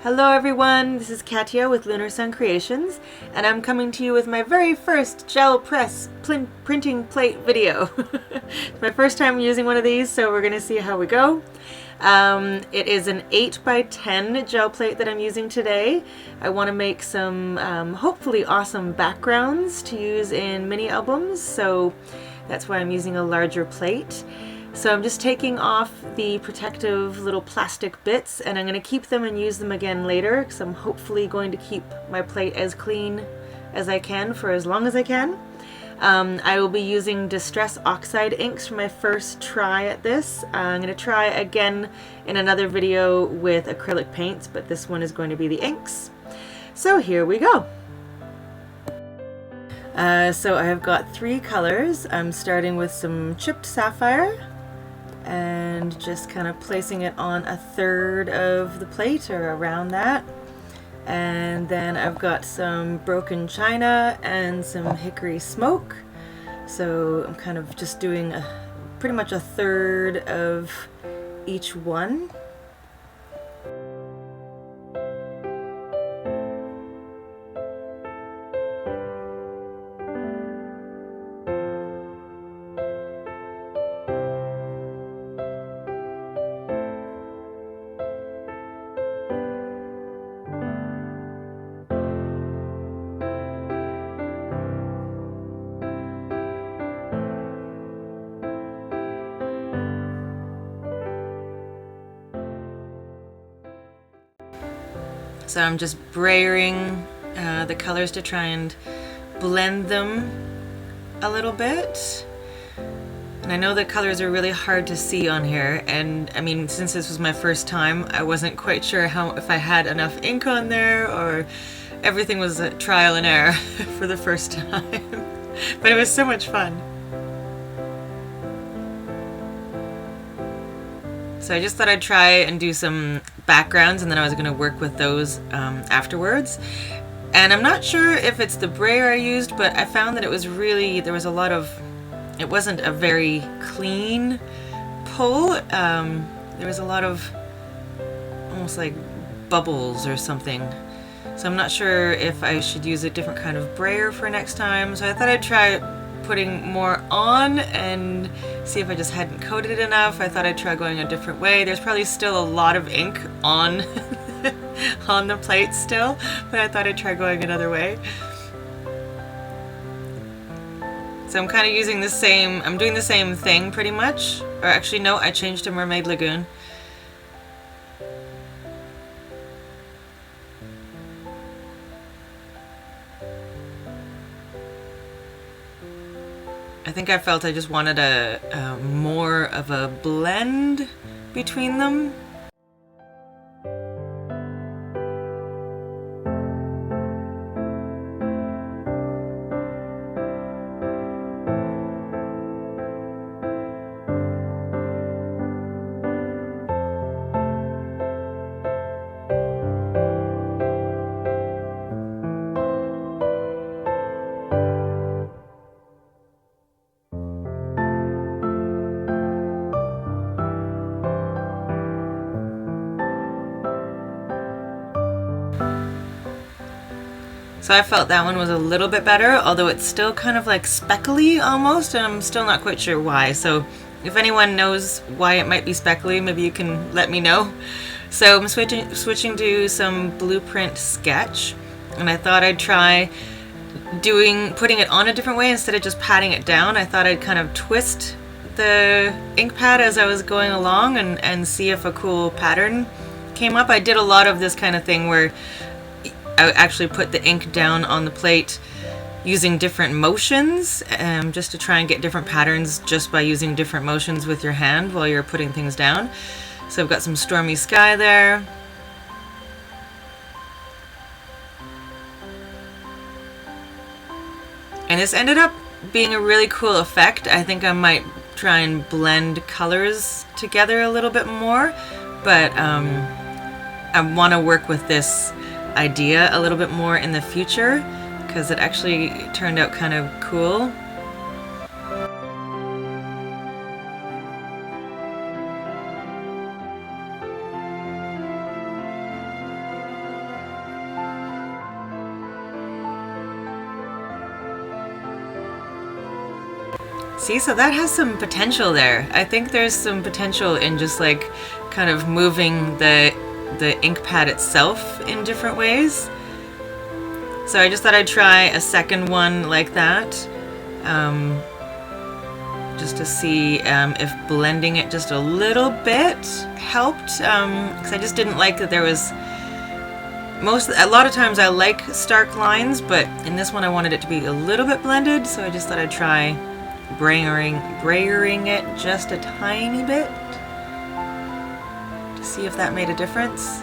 Hello everyone, this is Katya with Lunar Sun Creations, and I'm coming to you with my very first gel press printing plate video. It's my first time using one of these, so we're going to see how we go. It is an 8x10 gel plate that I'm using today. I want to make some hopefully awesome backgrounds to use in mini albums, so that's why I'm using a larger plate. So I'm just taking off the protective little plastic bits, and I'm going to keep them and use them again later, because I'm hopefully going to keep my plate as clean as I can for as long as I can. I will be using Distress Oxide Inks for my first try at this. I'm going to try again in another video with acrylic paints, but this one is going to be the inks. So here we go. So I have got 3 colors. I'm starting with some chipped sapphire and just kind of placing it on a third of the plate or around that. And then I've got some broken china and some hickory smoke. So I'm kind of just doing pretty much a third of each one. So I'm just brayering the colors to try and blend them a little bit. And I know the colors are really hard to see on here, and I mean, since this was my first time, I wasn't quite sure if I had enough ink on there, or everything was a trial and error for the first time. But it was so much fun. So I just thought I'd try and do some backgrounds, and then I was going to work with those afterwards. And I'm not sure if it's the brayer I used, but I found that it was really, there was a lot of, it wasn't a very clean pull. There was a lot of almost like bubbles or something. So I'm not sure if I should use a different kind of brayer for next time. So I thought I'd try putting more on and see if I just hadn't coated it enough. I thought I'd try going a different way. There's probably still a lot of ink on on the plate still, but I thought I'd try going another way. So I'm kind of using the same, I'm doing the same thing pretty much. Or actually no, I changed to Mermaid Lagoon. I think I felt I just wanted a more of a blend between them. So I felt that one was a little bit better, although it's still kind of like speckly almost, and I'm still not quite sure why. So if anyone knows why it might be speckly, maybe you can let me know. So I'm switching to some blueprint sketch, and I thought I'd try putting it on a different way instead of just patting it down. I thought I'd kind of twist the ink pad as I was going along and see if a cool pattern came up. I did a lot of this kind of thing where I actually put the ink down on the plate using different motions, just to try and get different patterns just by using different motions with your hand while you're putting things down. So I've got some stormy sky there. And this ended up being a really cool effect. I think I might try and blend colors together a little bit more, but I want to work with this idea a little bit more in the future, because it actually turned out kind of cool. See, so that has some potential there. I think there's some potential in just like kind of moving the ink pad itself in different ways. So I just thought I'd try a second one like that, just to see if blending it just a little bit helped, because I just didn't like that there was a lot of times I like stark lines, but in this one I wanted it to be a little bit blended, so I just thought I'd try brayering it just a tiny bit to see if that made a difference.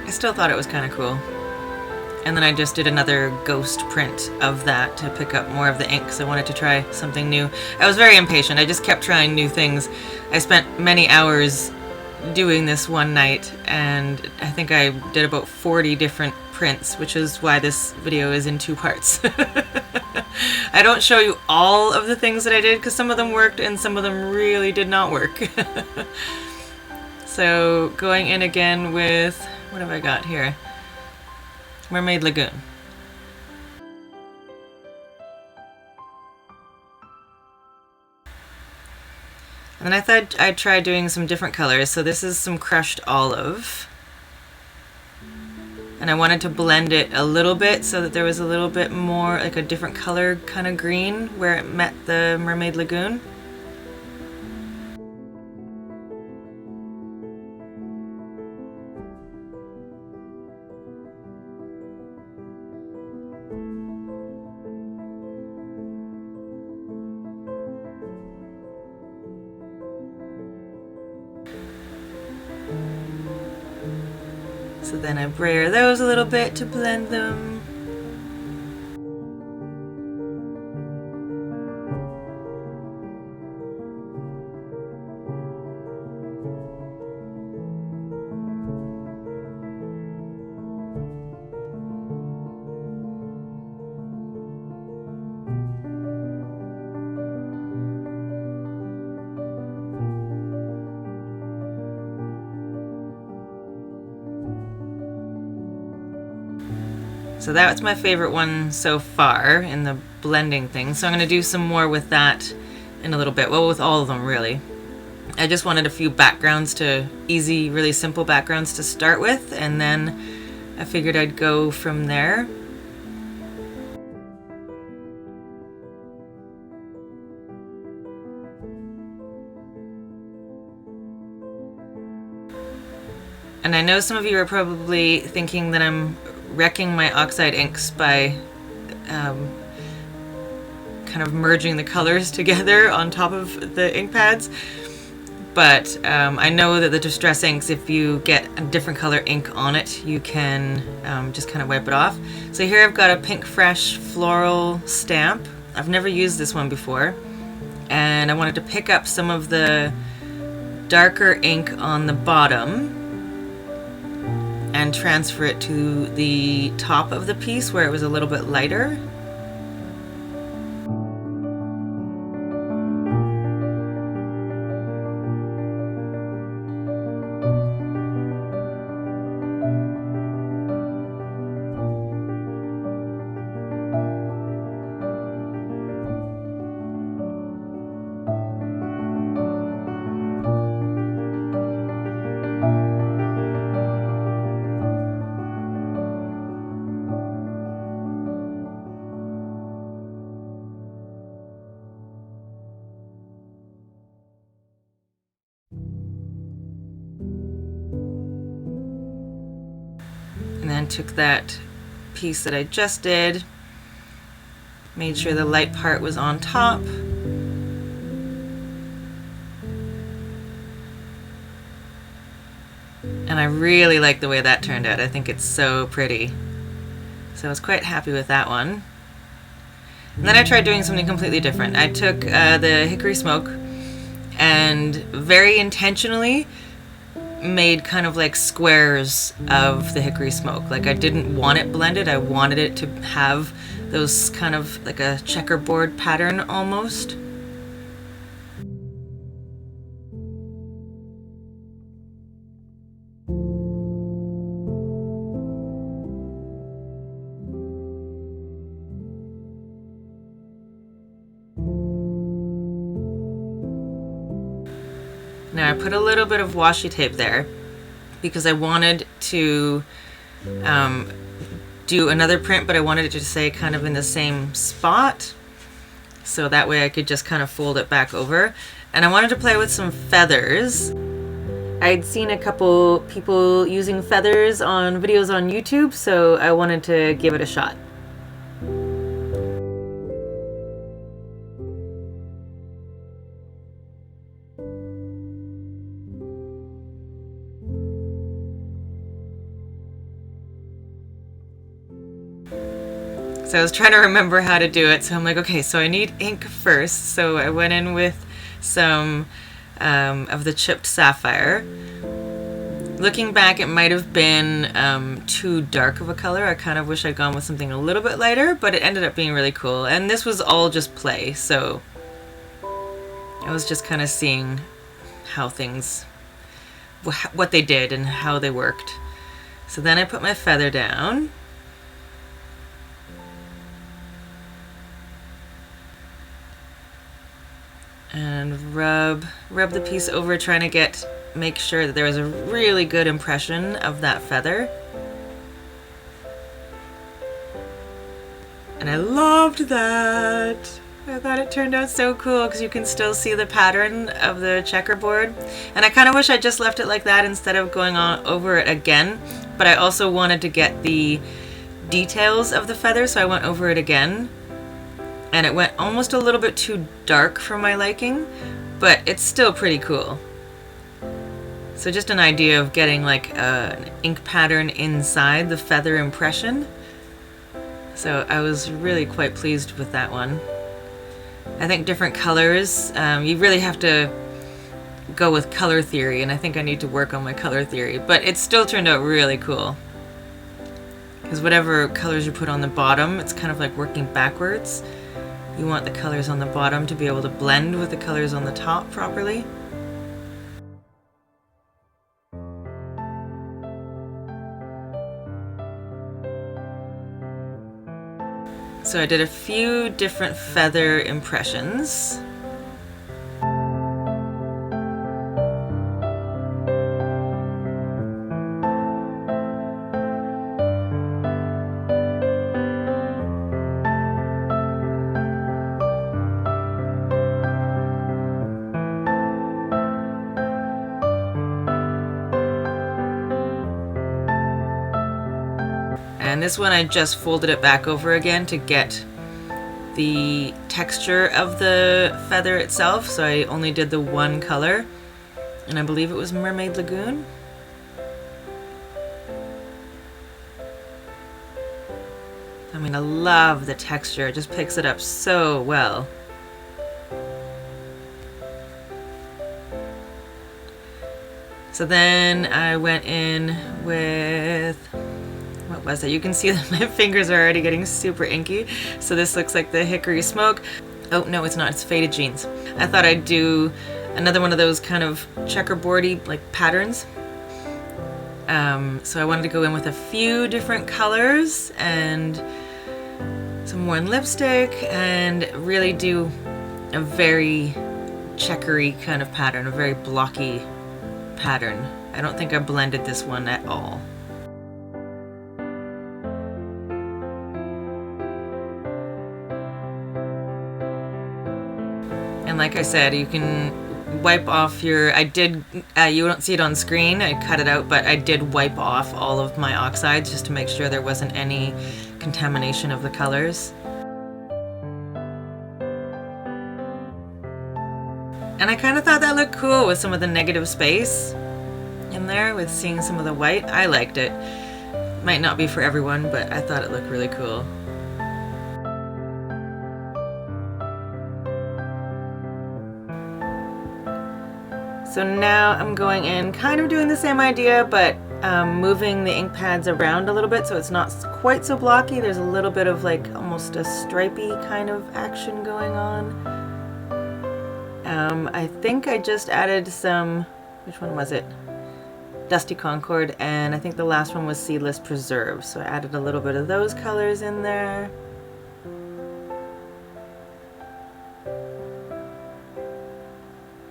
I still thought it was kind of cool. And then I just did another ghost print of that to pick up more of the ink, because I wanted to try something new. I was very impatient. I just kept trying new things. I spent many hours doing this one night, and I think I did about 40 different prints, which is why this video is in 2 parts. I don't show you all of the things that I did, because some of them worked and some of them really did not work. So going in again with, what have I got here? Mermaid Lagoon. And then I thought I'd try doing some different colors. So this is some crushed olive. And I wanted to blend it a little bit so that there was a little bit more, like a different color kind of green where it met the Mermaid Lagoon. So then I brayer those a little bit to blend them. So that's my favorite one so far in the blending thing. So I'm going to do some more with that in a little bit. Well, with all of them, really. I just wanted a few backgrounds really simple backgrounds to start with, and then I figured I'd go from there. And I know some of you are probably thinking that I'm wrecking my oxide inks by kind of merging the colors together on top of the ink pads, but I know that the Distress inks, if you get a different color ink on it, you can just kind of wipe it off. So here I've got a Pink Fresh Floral stamp. I've never used this one before, and I wanted to pick up some of the darker ink on the bottom and transfer it to the top of the piece where it was a little bit lighter. And then took that piece that I just did, made sure the light part was on top, and I really like the way that turned out. I think it's so pretty. So I was quite happy with that one. And then I tried doing something completely different. I took the hickory smoke and very intentionally made kind of like squares of the hickory smoke. Like, I didn't want it blended, I wanted it to have those kind of like a checkerboard pattern almost. Now I put a little bit of washi tape there because I wanted to do another print, but I wanted it to stay kind of in the same spot, so that way I could just kind of fold it back over. And I wanted to play with some feathers. I'd seen a couple people using feathers on videos on YouTube, so I wanted to give it a shot. So I was trying to remember how to do it, so I'm like, okay, so I need ink first. So I went in with some of the chipped sapphire. Looking back, it might have been too dark of a color. I kind of wish I'd gone with something a little bit lighter, but it ended up being really cool. And this was all just play, so I was just kind of seeing how things, what they did and how they worked. So then I put my feather down. And rub the piece over, trying to make sure that there was a really good impression of that feather. And I loved that. I thought it turned out so cool because you can still see the pattern of the checkerboard. And I kind of wish I just left it like that instead of going on over it again. But I also wanted to get the details of the feather, so I went over it again. And it went almost a little bit too dark for my liking, but it's still pretty cool. So just an idea of getting like an ink pattern inside the feather impression. So I was really quite pleased with that one. I think different colors, you really have to go with color theory, and I think I need to work on my color theory, but it still turned out really cool. Because whatever colors you put on the bottom, it's kind of like working backwards. You want the colors on the bottom to be able to blend with the colors on the top properly. So I did a few different feather impressions. And this one I just folded it back over again to get the texture of the feather itself, so I only did the one color, and I believe it was Mermaid Lagoon. I mean, I love the texture, it just picks it up so well. So then I went in with, what was it? You can see that my fingers are already getting super inky. So this looks like the Hickory Smoke. Oh, no, it's not. It's Faded Jeans. I thought I'd do another one of those kind of checkerboardy like patterns. So I wanted to go in with a few different colors and some more in lipstick and really do a very checkery kind of pattern, a very blocky pattern. I don't think I blended this one at all. And like I said, you can wipe off your, you don't see it on screen, I cut it out, but I did wipe off all of my oxides just to make sure there wasn't any contamination of the colors. And I kind of thought that looked cool with some of the negative space in there, with seeing some of the white. I liked it. Might not be for everyone, but I thought it looked really cool. So now I'm going in, kind of doing the same idea, but moving the ink pads around a little bit so it's not quite so blocky. There's a little bit of like almost a stripey kind of action going on. I think I just added some, which one was it? Dusty Concord, and I think the last one was Seedless Preserve. So I added a little bit of those colors in there.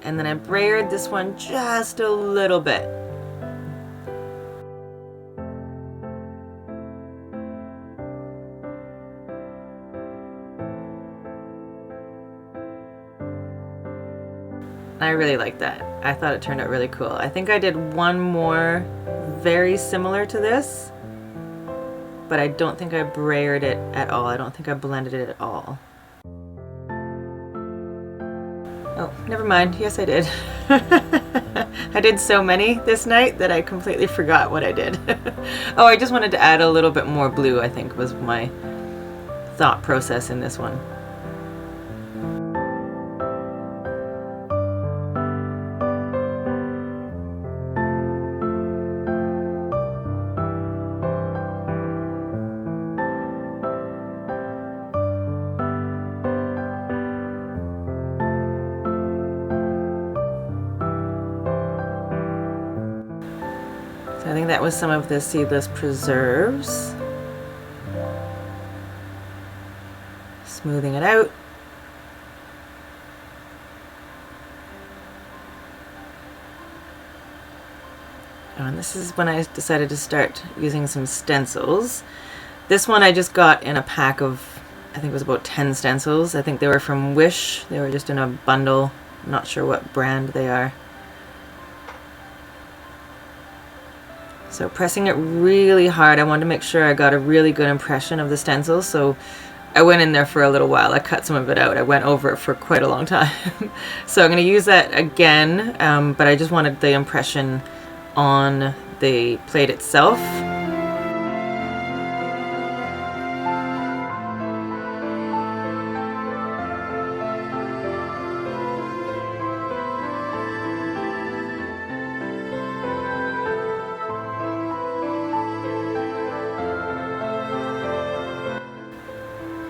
And then I brayered this one just a little bit. I really like that. I thought it turned out really cool. I think I did one more very similar to this, but I don't think I brayered it at all. I don't think I blended it at all. Oh, never mind. Yes, I did. I did so many this night that I completely forgot what I did. Oh, I just wanted to add a little bit more blue, I think, was my thought process in this one. I think that was some of the seedless preserves. Smoothing it out. And this is when I decided to start using some stencils. This one I just got in a pack of, I think it was about 10 stencils. I think they were from Wish. They were just in a bundle. I'm not sure what brand they are. So pressing it really hard, I wanted to make sure I got a really good impression of the stencils, so I went in there for a little while. I cut some of it out. I went over it for quite a long time. So I'm going to use that again, but I just wanted the impression on the plate itself.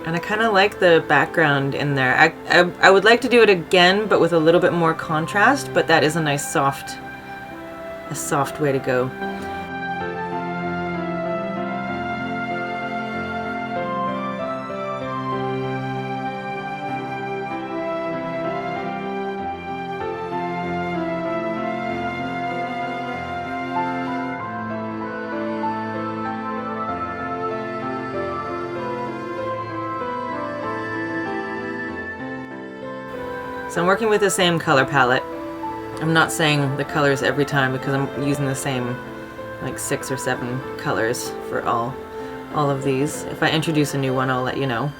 And I kind of like the background in there. I would like to do it again, but with a little bit more contrast, but that is a nice soft way to go. So I'm working with the same color palette. I'm not saying the colors every time because I'm using the same like 6 or 7 colors for all of these. If I introduce a new one, I'll let you know.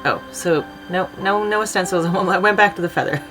Oh, so no stencils. I went back to the feather.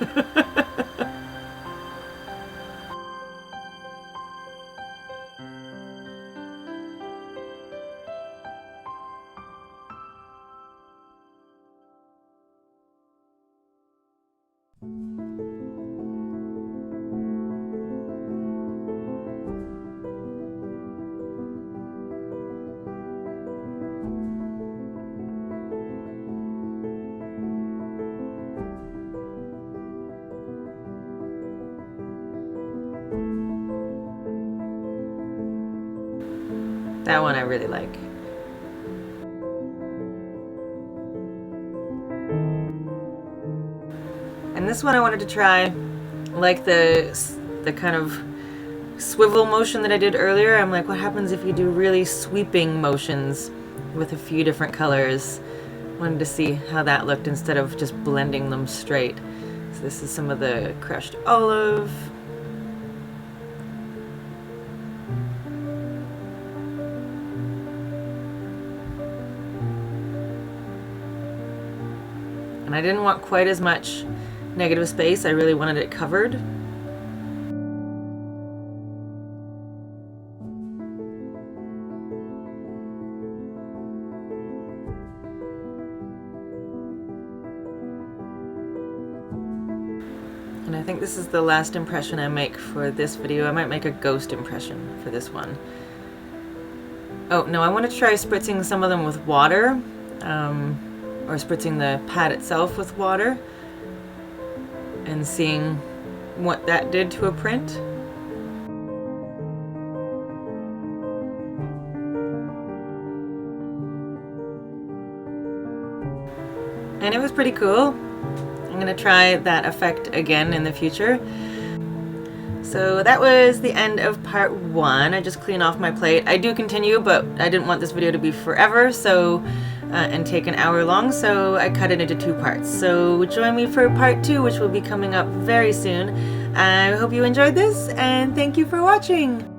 That one I really like. And this one I wanted to try, like the kind of swivel motion that I did earlier. I'm like, what happens if you do really sweeping motions with a few different colors? Wanted to see how that looked instead of just blending them straight. So this is some of the crushed olive. And I didn't want quite as much negative space. I really wanted it covered. And I think this is the last impression I make for this video. I might make a ghost impression for this one. Oh, no, I want to try spritzing some of them with water. Or spritzing the pad itself with water and seeing what that did to a print. and it was pretty cool. I'm gonna try that effect again in the future. So that was the end of part 1. I just clean off my plate. I do continue, but I didn't want this video to be forever, so and take an hour long, so I cut it into 2 parts. So join me for part 2, which will be coming up very soon. I hope you enjoyed this, and thank you for watching!